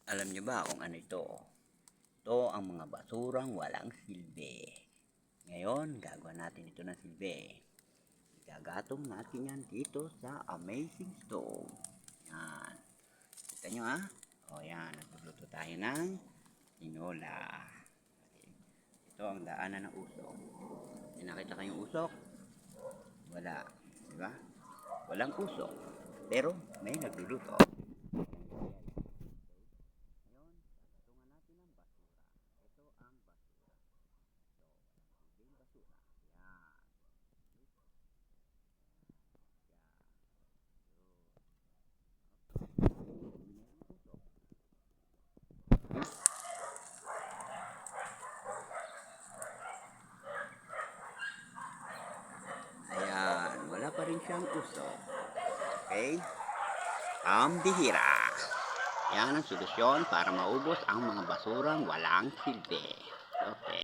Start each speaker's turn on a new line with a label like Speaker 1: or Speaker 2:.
Speaker 1: Alam nyo ba kung ano ito? Ito ang mga basurang walang silbi. Ngayon, gagawa natin ito ng silbi. Igagatong natin yan dito sa Amazing Stove. Yan. Kita nyo ha? O yan, nagluluto tayo ng tinola. Okay. Ito ang daanan ng usok. May nakita kayong usok? Wala. Diba? Walang usok. Pero may nagluluto. Ayan, wala pa rin siyang usok. Okay? Ang bihira. Yan ang solusyon para maubos ang mga basurang walang silbi. Okay.